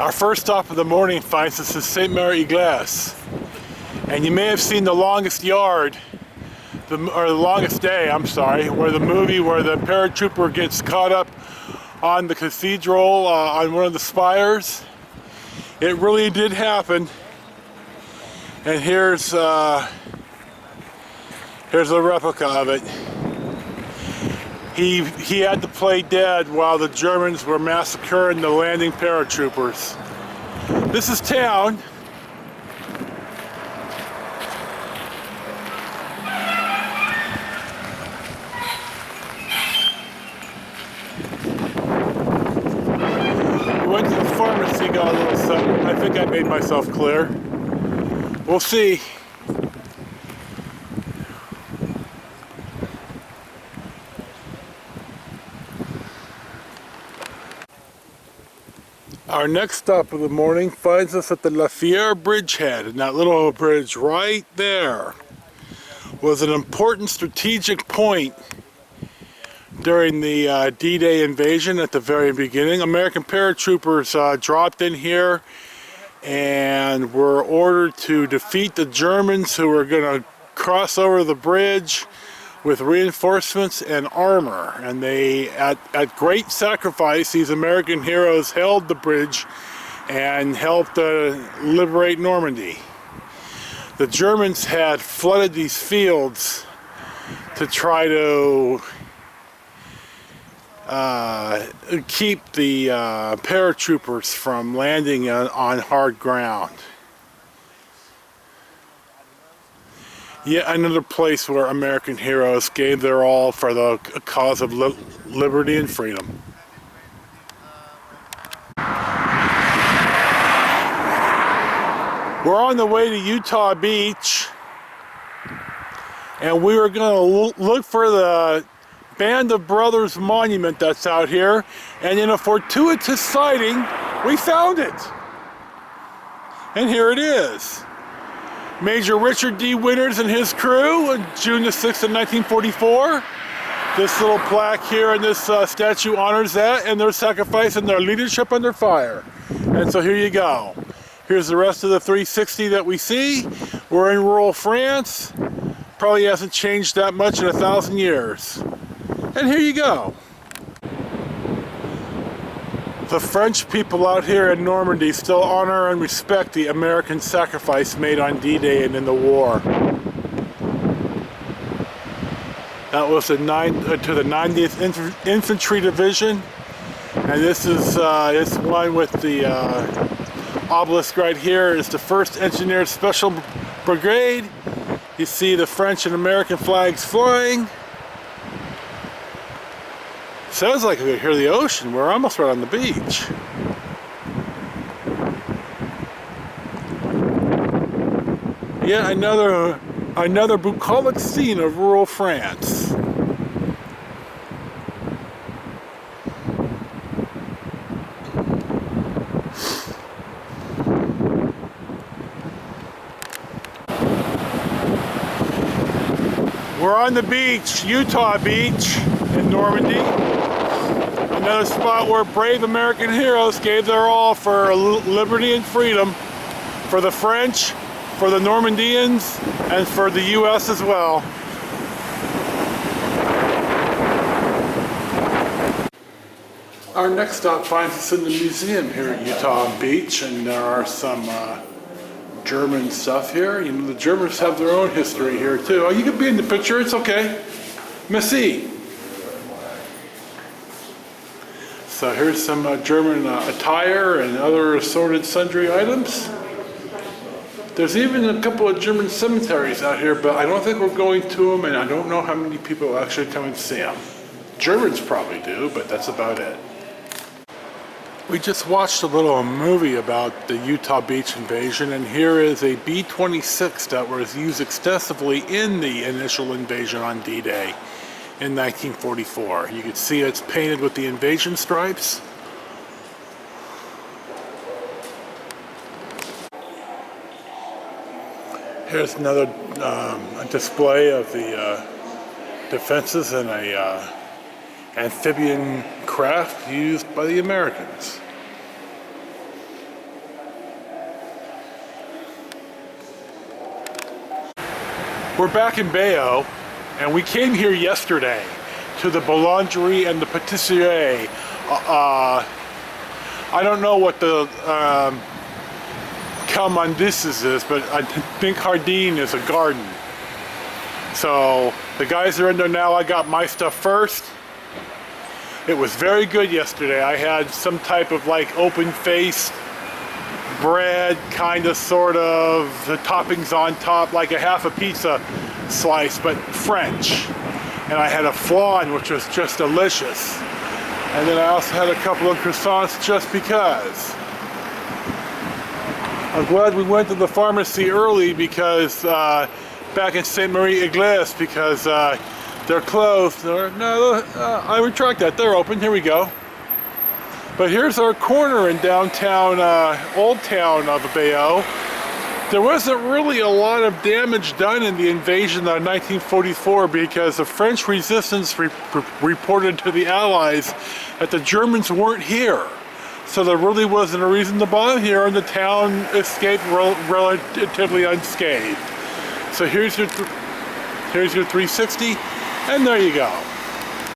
Our first stop of the morning finds us in St. Mary Eglise. And you may have seen The Longest Yard, or The Longest Day, I'm sorry, where the movie where the paratrooper gets caught up on the cathedral, on one of the spires. It really did happen. And here's a replica of it. He had to play dead while the Germans were massacring the landing paratroopers. This is town. We went to the pharmacy, got a little something. I think I made myself clear. We'll see. Our next stop of the morning finds us at the Fierre Bridgehead, and that little bridge right there was an important strategic point during the D-Day invasion at the very beginning. American paratroopers dropped in here and were ordered to defeat the Germans who were going to cross over the bridge with reinforcements and armor. And they, at great sacrifice, these American heroes held the bridge and helped liberate Normandy. The Germans had flooded these fields to try to keep the paratroopers from landing on hard ground. Yet another place where American heroes gave their all for the cause of liberty and freedom. We're on the way to Utah Beach, and we were going to look for the Band of Brothers monument that's out here, and in a fortuitous sighting, we found it. And here it is. Major Richard D. Winters and his crew on June the 6th of 1944. This little plaque here and this statue honors that and their sacrifice and their leadership under fire. And so here you go. Here's the rest of the 360 that we see. We're in rural France. Probably hasn't changed that much in 1,000 years. And here you go. The French people out here in Normandy still honor and respect the American sacrifice made on D-Day and in the war. That was to the 90th Infantry Division, and this is this one with the obelisk right here is the 1st Engineered Special Brigade. You see the French and American flags flying. Sounds like we could hear the ocean. We're almost right on the beach. Yeah, another bucolic scene of rural France. We're on the beach, Utah Beach in Normandy. Another spot where brave American heroes gave their all for liberty and freedom, for the French, for the Normandians, and for the U.S. as well. Our next stop finds us in the museum here at Utah Beach, and there are some German stuff here. You know, the Germans have their own history here too. Oh, you can be in the picture, it's okay. Merci. So here's some German attire and other assorted sundry items. There's even a couple of German cemeteries out here, but I don't think we're going to them, and I don't know how many people actually come and see them. Germans probably do, but that's about it. We just watched a little movie about the Utah Beach invasion, and here is a B-26 that was used extensively in the initial invasion on D-Day in 1944. You can see it's painted with the invasion stripes. Here's another display of the defenses in a amphibian craft used by the Americans. We're back in Bayeux, and we came here yesterday to the boulangerie and the patisserie. I don't know what the Calmandises is, but I think Jardin is a garden. So the guys are in there now. I got my stuff first. It was very good yesterday. I had some type of like open-faced bread, kind of, sort of, the toppings on top, like a half a pizza slice, but French. And I had a flan, which was just delicious. And then I also had a couple of croissants just because. I'm glad we went to the pharmacy early because back in St. Marie Eglise, because they're closed. I retract that. They're open. Here we go. But here's our corner in downtown, Old Town of Bayeux. There wasn't really a lot of damage done in the invasion of 1944 because the French resistance reported to the Allies that the Germans weren't here. So there really wasn't a reason to bomb here, and the town escaped relatively unscathed. So here's your 360, and there you go.